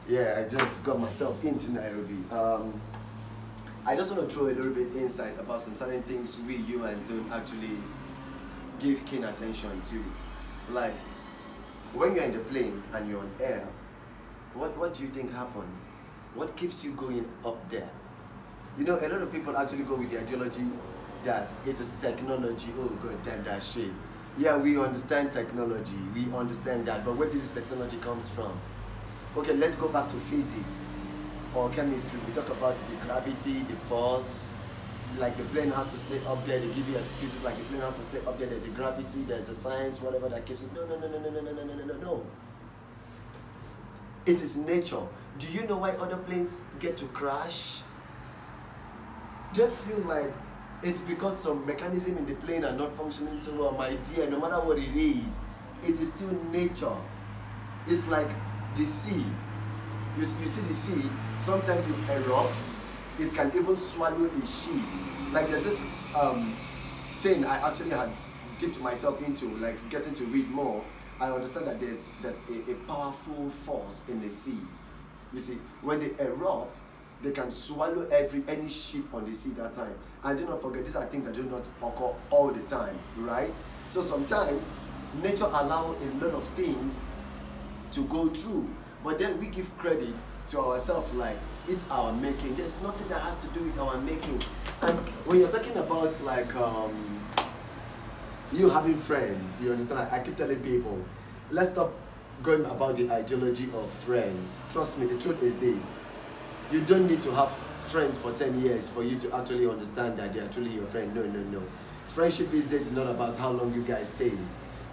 Yeah, I just got myself into Nairobi. I just want to throw a little bit insight about some certain things we humans don't actually give keen attention to. Like, when you're in the plane and you're on air, what do you think happens? What keeps you going up there? You know, a lot of people actually go with the ideology that it is technology. Oh god damn that shit. Yeah, we understand technology, we understand that, but where this technology comes from? Okay, let's go back to physics or chemistry. We talk about the gravity, the force, like the plane has to stay up there. They give you excuses like the plane has to stay up there. There's a gravity, there's a science, whatever that keeps it. No, no, no, no, no, no, no, no, no, no, no. It is nature. Do you know why other planes get to crash? Don't feel like it's because some mechanism in the plane are not functioning so well. My dear, no matter what it is still nature. It's like the sea. You see the sea, sometimes it erupts, it can even swallow a ship. Like there's this thing I actually had dipped myself into, like getting to read more. I understand that there's a powerful force in the sea. You see, when they erupt, they can swallow any ship on the sea that time. And do not forget, these are things that do not occur all the time, right? So sometimes nature allows a lot of things to go through, but then we give credit to ourselves like it's our making. There's nothing that has to do with our making. And when you're talking about like you having friends, you understand? I keep telling people, let's stop going about the ideology of friends. Trust me, the truth is this. You don't need to have friends for 10 years for you to actually understand that they are truly your friend. No, no, no. Friendship these days is not about how long you guys stay.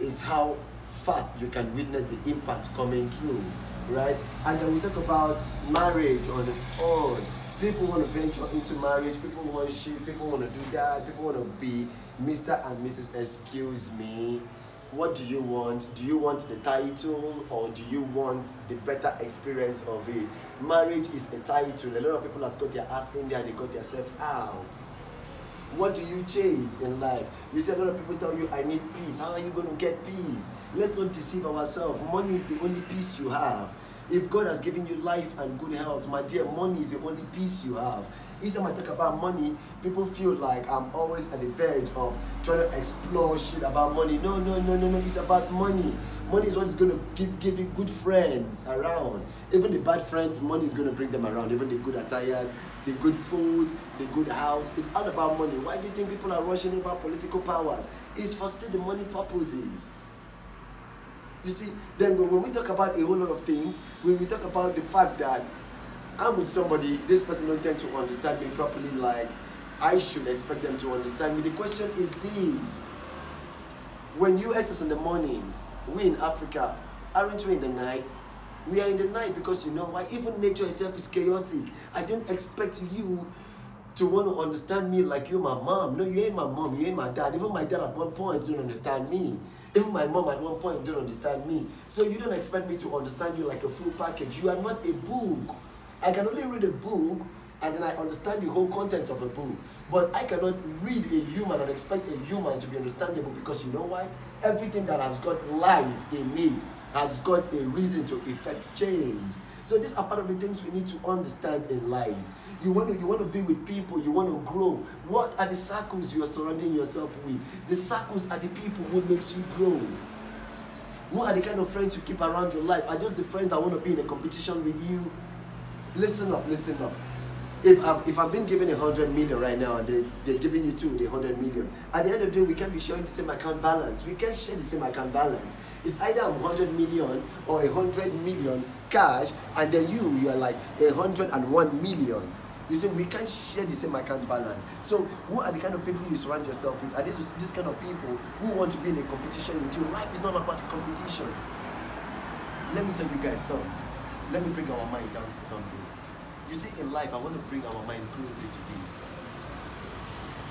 It's how fast you can witness the impact coming through, right? And then we talk about marriage on its own. People want to venture into marriage. People want shit. People want to do that. People want to be Mr. and Mrs. Excuse me. What do you want? Do you want the title or do you want the better experience of it? Marriage is a title. A lot of people have got their ass in there and they got themselves out. What do you chase in life? You see a lot of people tell you, I need peace. How are you going to get peace? Let's not deceive ourselves. Money is the only peace you have. If God has given you life and good health, my dear, money is the only peace you have. Each time I talk about money, people feel like I'm always at the verge of trying to explore shit about money. No, no, no, no, no. It's about money. Money is what is going to give you good friends around. Even the bad friends, money is going to bring them around. Even the good attires, the good food, the good house. It's all about money. Why do you think people are rushing over political powers? It's for still the money purposes. You see, then when we talk about a whole lot of things, when we talk about the fact that I'm with somebody, this person don't tend to understand me properly like I should expect them to understand me. The question is this. When US is in the morning, we in Africa, aren't we in the night? We are in the night because you know why? Even nature itself is chaotic. I don't expect you to want to understand me like you're my mom. No, you ain't my mom, you ain't my dad. Even my dad at one point didn't understand me. Even my mom at one point didn't understand me. So you don't expect me to understand you like a full package. You are not a book. I can only read a book and then I understand the whole content of a book. But I cannot read a human and expect a human to be understandable because you know why? Everything that has got life in it has got a reason to effect change. So these are part of the things we need to understand in life. You want to be with people, you want to grow. What are the circles you are surrounding yourself with? The circles are the people who makes you grow. Who are the kind of friends you keep around your life? Are those the friends that want to be in a competition with you? Listen up, listen up. If I've been given 100 million right now and they're giving you the 100 million, at the end of the day, we can't be sharing the same account balance. We can't share the same account balance. It's either I'm 100 million or 100 million cash, and then you are like 101 million. You see, we can't share the same account balance. So who are the kind of people you surround yourself with? Are they just this kind of people who want to be in a competition with you? Life is not about competition. Let me tell you guys something. Let me bring our mind down to something. You see, in life, I want to bring our mind closely to this.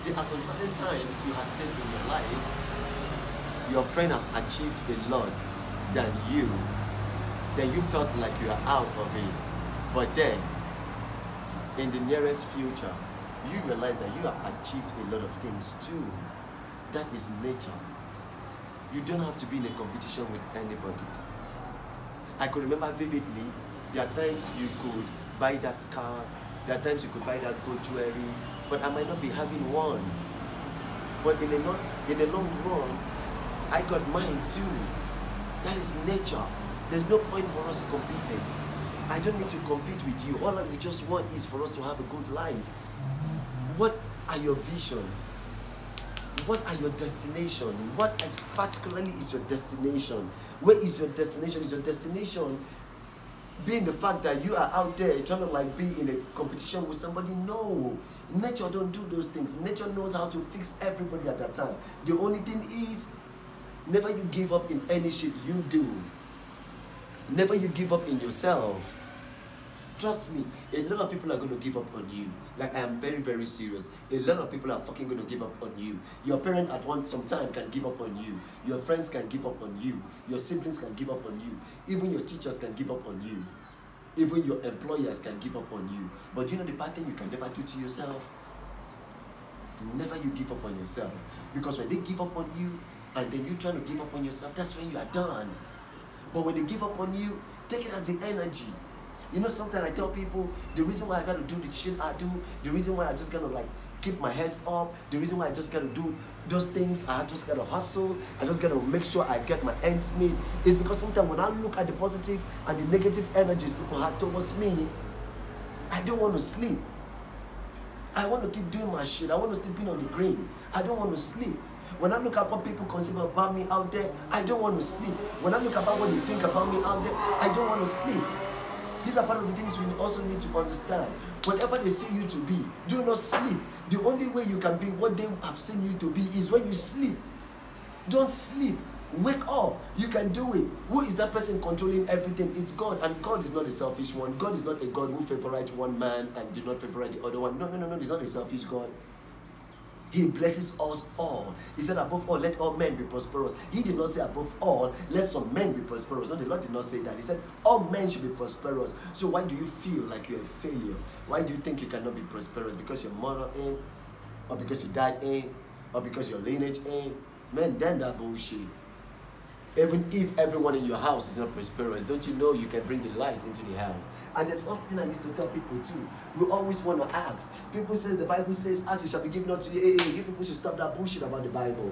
There are some certain times you have stayed in your life, your friend has achieved a lot than you, then you felt like you are out of it. But then, in the nearest future, you realize that you have achieved a lot of things too. That is nature. You don't have to be in a competition with anybody. I could remember vividly There are times you could buy that car, there are times you could buy that gold jewelry, but I might not be having one. But in the long run, I got mine too. That is nature. There's no point for us competing. I don't need to compete with you. All I just want is for us to have a good life. What are your visions? What are your destination? What particularly is your destination? Where is your destination? Is your destination being the fact that you are out there trying to like be in a competition with somebody? No. Nature don't do those things. Nature knows how to fix everybody at that time. The only thing is, never you give up in any shit you do. Never you give up in yourself. Trust me, a lot of people are going to give up on you. Like, I am very, very serious. A lot of people are fucking going to give up on you. Your parent at some time can give up on you. Your friends can give up on you. Your siblings can give up on you. Even your teachers can give up on you. Even your employers can give up on you. But you know the bad thing you can never do to yourself? Never you give up on yourself. Because when they give up on you, and then you trying to give up on yourself, that's when you are done. But when they give up on you, take it as the energy. You know, sometimes I tell people, the reason why I gotta do the shit I do, the reason why I just gotta like keep my head up, the reason why I just gotta do those things, I just gotta hustle, I just gotta make sure I get my ends meet, is because sometimes when I look at the positive and the negative energies people have towards me, I don't want to sleep. I want to keep doing my shit. I want to keep being on the green. I don't want to sleep. When I look at what people consider about me out there, I don't want to sleep. When I look about what they think about me out there, I don't want to sleep. These are part of the things we also need to understand. Whatever they say you to be, do not sleep. The only way you can be what they have seen you to be is when you sleep. Don't sleep. Wake up. You can do it. Who is that person controlling everything? It's God. And God is not a selfish one. God is not a God who favorites one man and do not favorite the other one. No. He's not a selfish God. He blesses us all. He said, above all, let all men be prosperous. He did not say, above all, let some men be prosperous. No, the Lord did not say that. He said, all men should be prosperous. So why do you feel like you're a failure? Why do you think you cannot be prosperous? Because your mother ain't? Or because your dad ain't? Or because your lineage ain't? Man, then that bullshit. Even if everyone in your house is not prosperous, don't you know you can bring the light into the house? And there's something I used to tell people too. We always want to ask. People says, the Bible says, ask, it shall be given unto you. Hey, you people should stop that bullshit about the Bible.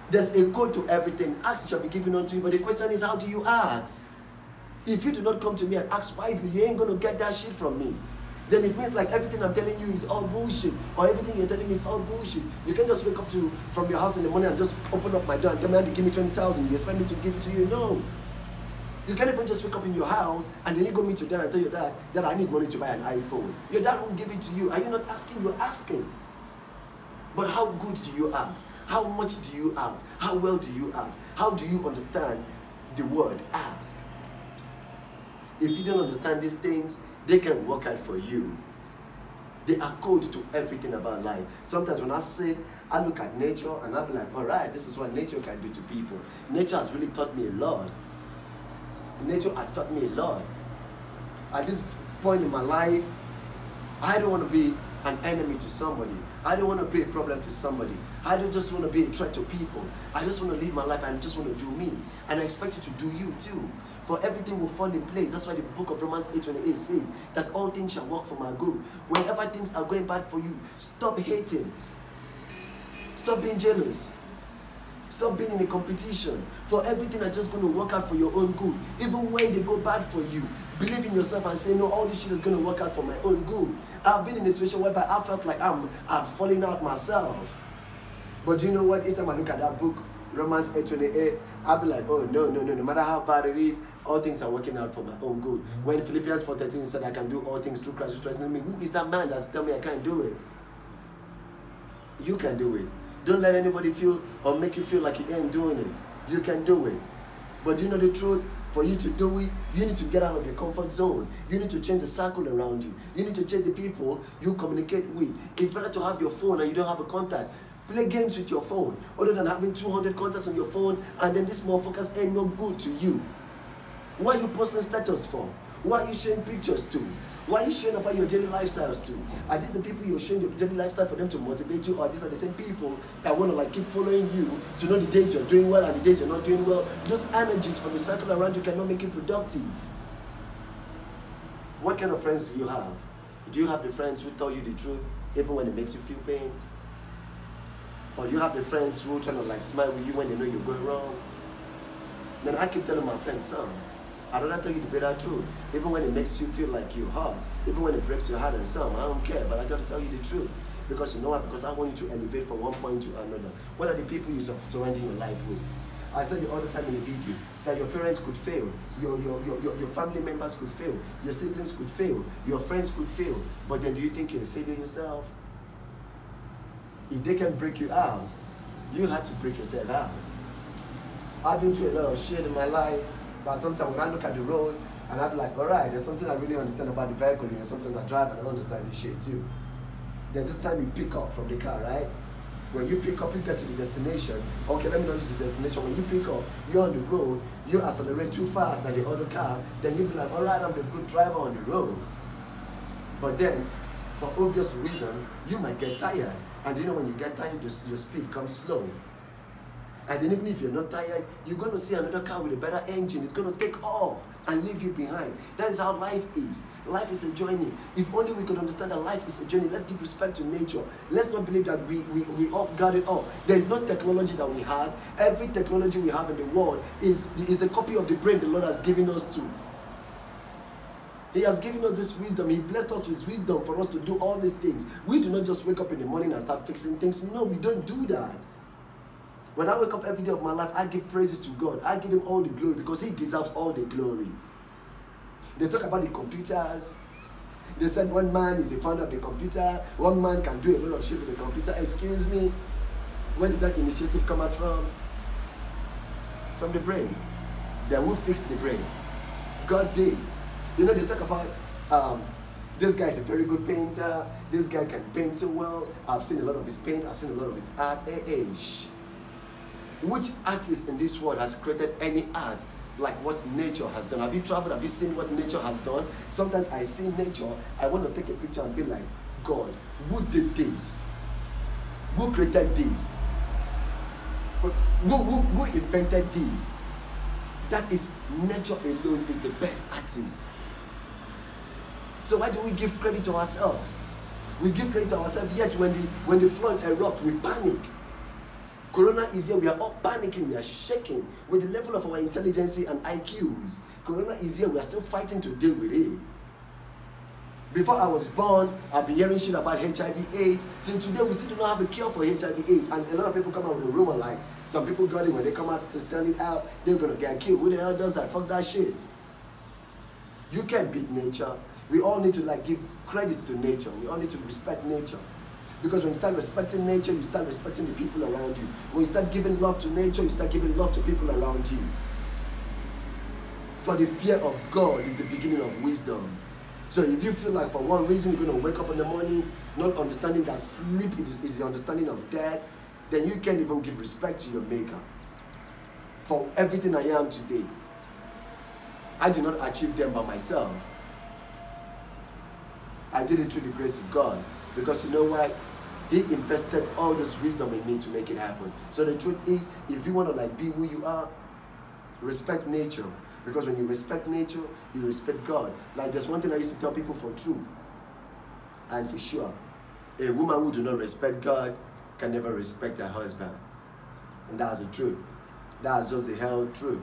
There's a code to everything. Ask, it shall be given unto you. But the question is, how do you ask? If you do not come to me and ask wisely, you ain't going to get that shit from me. Then it means like everything I'm telling you is all bullshit. Or everything you're telling me is all bullshit. You can't just wake up from your house in the morning and just open up my door and tell me to give me 20,000. You expect me to give it to you? No. You can't even just wake up in your house and then you go meet your dad and tell your dad that I need money to buy an iPhone. Your dad won't give it to you. Are you not asking? You're asking. But how good do you ask? How much do you ask? How well do you ask? How do you understand the word ask? If you don't understand these things, they can work out for you. They are code to everything about life. Sometimes when I sit, I look at nature and I'll be like, all right, this is what nature can do to people. Nature has really taught me a lot. Nature has taught me a lot. At this point in my life, I don't want to be an enemy to somebody. I don't want to be a problem to somebody. I don't just want to be a threat to people. I just want to live my life and just want to do me. And I expect you to do you too. For everything will fall in place. That's why the book of Romans 8:28 says that all things shall work for my good. Whenever things are going bad for you, stop hating. Stop being jealous. Stop being in a competition. For everything are just going to work out for your own good. Even when they go bad for you, believe in yourself and say, no, all this shit is going to work out for my own good. I've been in a situation whereby I felt like I'm falling out myself. But do you know what? Each time I look at that book, Romans 8:28, I'll be like, oh, no. No matter how bad it is, all things are working out for my own good. When Philippians 4:13 said, I can do all things through Christ who strengthens me, who is that man that's telling me I can't do it? You can do it. Don't let anybody feel or make you feel like you ain't doing it. You can do it. But do you know the truth? For you to do it, you need to get out of your comfort zone. You need to change the circle around you. You need to change the people you communicate with. It's better to have your phone and you don't have a contact. Play games with your phone, other than having 200 contacts on your phone, and then these motherfuckers ain't no good to you. Why are you posting status for? Why are you sharing pictures to? Why are you sharing about your daily lifestyles to? Are these the people you're sharing your daily lifestyle for them to motivate you, or these are the same people that want to like keep following you to know the days you're doing well and the days you're not doing well? Those energies from the circle around you cannot make you productive. What kind of friends do you have? Do you have the friends who tell you the truth even when it makes you feel pain? Or you have the friends who trying to like smile with you when they know you're going wrong? Man, I keep telling my friends, son, I'd rather tell you the bitter truth, even when it makes you feel like you're hurt, even when it breaks your heart and some, I don't care, but I gotta tell you the truth. Because you know what? Because I want you to elevate from one point to another. What are the people you're surrounding your life with? I said it all the time in the video, that your parents could fail, your family members could fail, your siblings could fail, your friends could fail, but then do you think you're a failure yourself? If they can break you out, you have to break yourself out. I've been through a lot of shit in my life, but sometimes when I look at the road, and I'm like, all right, there's something I really understand about the vehicle. You know, sometimes I drive and I understand this shit too. There's this time you pick up from the car, right? When you pick up, you get to the destination. Okay, let me not use the destination. When you pick up, you're on the road, you accelerate too fast than the other car, then you'll be like, all right, I'm the good driver on the road. But then, for obvious reasons, you might get tired. And you know, when you get tired, your speed comes slow. And then even if you're not tired, you're going to see another car with a better engine. It's going to take off and leave you behind. That is how life is. Life is a journey. If only we could understand that life is a journey, let's give respect to nature. Let's not believe that we off guard it all. There is no technology that we had. Every technology we have in the world is a copy of the brain the Lord has given us to. He has given us this wisdom. He blessed us with wisdom for us to do all these things. We do not just wake up in the morning and start fixing things. No, we don't do that. When I wake up every day of my life, I give praises to God. I give him all the glory because he deserves all the glory. They talk about the computers. They said one man is a founder of the computer. One man can do a lot of shit with the computer. Excuse me, where did that initiative come out from? From the brain. Then who fixed the brain? God did. You know, they talk about this guy is a very good painter. This guy can paint so well. I've seen a lot of his paint. I've seen a lot of his art. Which artist in this world has created any art like what nature has done? Have you traveled? Have you seen what nature has done? Sometimes I see nature, I want to take a picture and be like, God, who did this? Who created this? Who invented this? That is, nature alone is the best artist. So why do we give credit to ourselves? We give credit to ourselves, yet when the flood erupts, we panic. Corona is here, we are all panicking, we are shaking with the level of our intelligence and IQs. Corona is here, we are still fighting to deal with it. Before I was born, I've been hearing shit about HIV/AIDS. Till today, we still do not have a cure for HIV/AIDS. And a lot of people come out with a rumor like, some people got it when they come out to spell it out, they're gonna get killed. Who the hell does that? Fuck that shit. You can't beat nature. We all need to like give credits to nature. We all need to respect nature. Because when you start respecting nature, you start respecting the people around you. When you start giving love to nature, you start giving love to people around you. For the fear of God is the beginning of wisdom. So if you feel like for one reason you're going to wake up in the morning, not understanding that sleep is the understanding of death, then you can't even give respect to your maker. For everything I am today, I did not achieve them by myself. I did it through the grace of God. Because you know what? He invested all this wisdom in me to make it happen. So the truth is, if you want to like be who you are, respect nature. Because when you respect nature, you respect God. Like there's one thing I used to tell people for true and for sure. A woman who do not respect God can never respect her husband. And that's the truth. That's just the hell truth.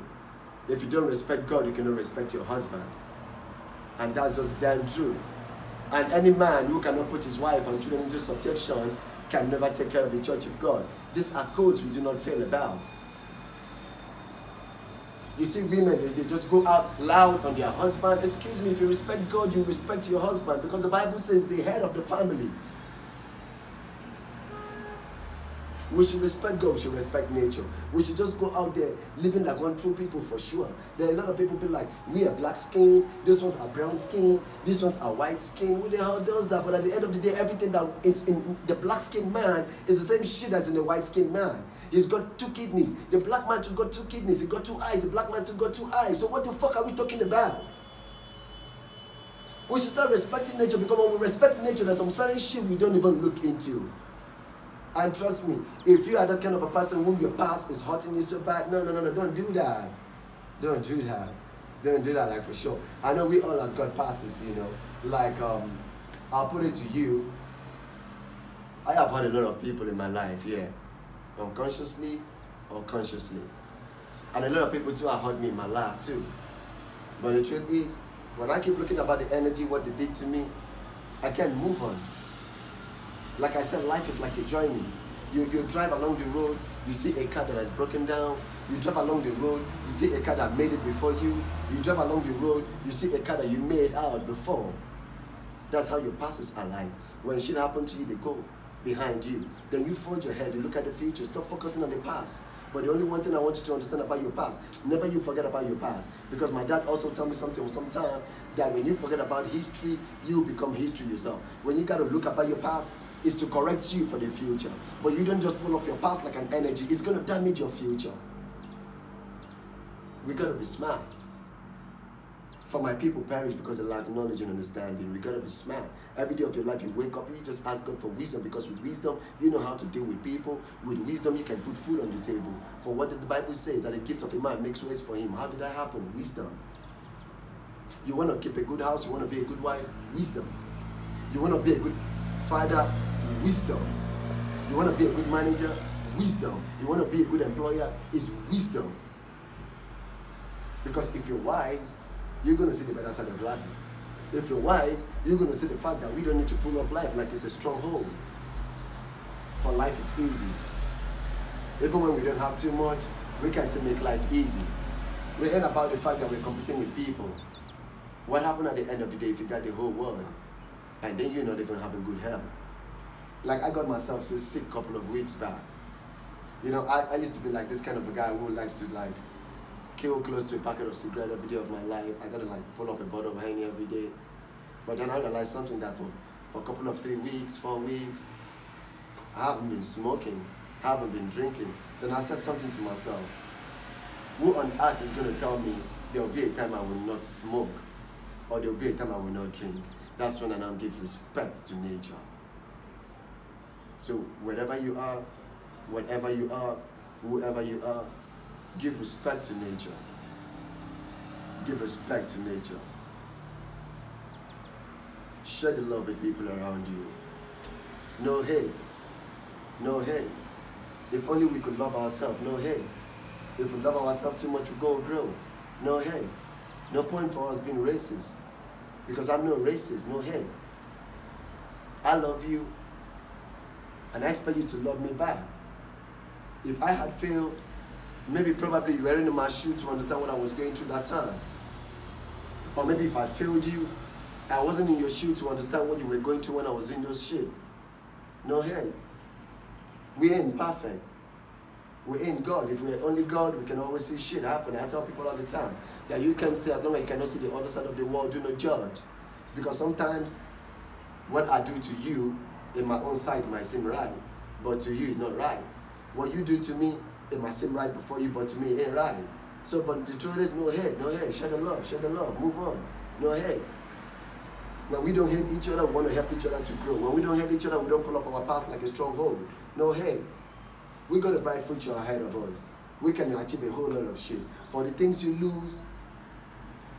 If you don't respect God, you cannot respect your husband. And that's just damn true. And any man who cannot put his wife and children into subjection can never take care of the church of God. These are codes we do not fail about. You see women, they just go out loud on their husband. Excuse me, if you respect God, you respect your husband. Because the Bible says the head of the family. We should respect God, we should respect nature. We should just go out there living like one true people for sure. There are a lot of people be like, we are black skin, this ones are brown skin, these ones are white skin. Who the hell does that? But at the end of the day, everything that is in the black skin man is the same shit as in the white skin man. He's got 2 kidneys. The black man too got 2 kidneys. He got 2 eyes. The black man too got 2 eyes. So what the fuck are we talking about? We should start respecting nature, because when we respect nature, there's some certain shit we don't even look into. And trust me, if you are that kind of a person whom your past is hurting you so bad, no, don't do that. Don't do that. Don't do that, like, for sure. I know we all has got passes, you know. Like, I'll put it to you. I have had a lot of people in my life, yeah, unconsciously or consciously. And a lot of people too have hurt me in my life too. But the truth is, when I keep looking about the energy, what they did to me, I can't move on. Like I said, life is like a journey. You drive along the road, you see a car that has broken down. You drive along the road, you see a car that made it before you. You drive along the road, you see a car that you made out before. That's how your passes are like. When shit happens to you, they go behind you. Then you fold your head, you look at the future, stop focusing on the past. But the only one thing I want you to understand about your past, never you forget about your past. Because my dad also told me something sometime, that when you forget about history, you become history yourself. When you got to look about your past, it's to correct you for the future. But you don't just pull up your past like an energy. It's going to damage your future. We got to be smart. For my people perish because they lack knowledge and understanding. We got to be smart. Every day of your life you wake up, you just ask God for wisdom, because with wisdom, you know how to deal with people. With wisdom, you can put food on the table. For what did the Bible say? That the gift of a man makes ways for him. How did that happen? Wisdom. You want to keep a good house, you want to be a good wife? Wisdom. You want to be a good father? Wisdom. You want to be a good manager? Wisdom. You want to be a good employer? It's wisdom. Because if you're wise, you're going to see the better side of life. If you're wise, you're going to see the fact that we don't need to pull up life like it's a stronghold. For life is easy. Even when we don't have too much, we can still make life easy. We ain't about the fact that we're competing with people. What happened at the end of the day if you got the whole world and then you're not even having good health? Like, I got myself so sick a couple of weeks back. You know, I used to be like this kind of a guy who likes to like kill close to a packet of cigarette every day of my life. I gotta like pull up a bottle of Henny every day. But then I realized something, that for a couple of 3 weeks, 4 weeks, I haven't been smoking, I haven't been drinking. Then I said something to myself. Who on earth is gonna tell me there will be a time I will not smoke, or there will be a time I will not drink? That's when I now give respect to nature. So wherever you are, whatever you are, whoever you are, give respect to nature. Give respect to nature. Share the love with people around you. No hate. No hate. If only we could love ourselves, no hate. If we love ourselves too much, we go and grow. No hate. No point for us being racist. Because I'm no racist, no hate. I love you, and I expect you to love me back. If I had failed, maybe probably you weren't in my shoe to understand what I was going through that time. Or maybe if I failed you, I wasn't in your shoe to understand what you were going through when I was in those shit. No hate. We ain't perfect. We ain't God. If we're only God, we can always see shit happen. I tell people all the time that you can say, as long as you cannot see the other side of the world, do not judge. Because sometimes what I do to you in my own sight might seem right, but to you it's not right. What you do to me, it might seem right before you, but to me it ain't right. So, but the truth is, no hate, no hate. Share the love, move on. No hate. When we don't hate each other, we want to help each other to grow. When we don't hate each other, we don't pull up our past like a stronghold. No hate. We got a bright future ahead of us. We can achieve a whole lot of shit. For the things you lose,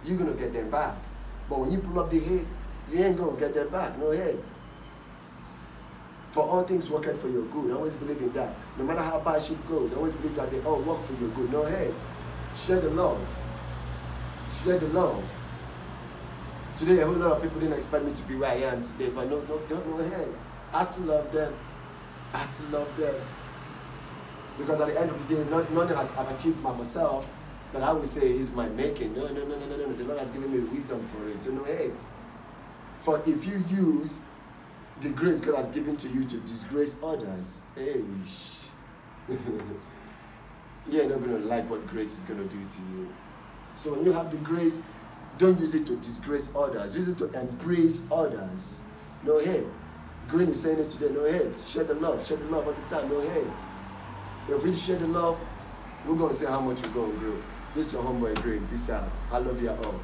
you're going to get them back. But when you pull up the hate, you ain't going to get them back. No hate. For all things work out for your good. I always believe in that. No matter how bad shit goes, I always believe that they all work for your good. No hate. Share the love. Share the love. Today, a whole lot of people didn't expect me to be where I am today, but no hate. I still love them. I still love them. Because at the end of the day, nothing I've achieved by myself that I would say is my making. No. The Lord has given me the wisdom for it. So no hate. For if you use the grace God has given to you to disgrace others, hey, you're not going to like what grace is going to do to you. So when you have the grace, don't use it to disgrace others. Use it to embrace others. No hate. Green is saying it today. No hate. Share the love all the time. No hate. If we share the love, we're going to see how much we're going to grow. This is your homeboy Green. Peace out. I love you all.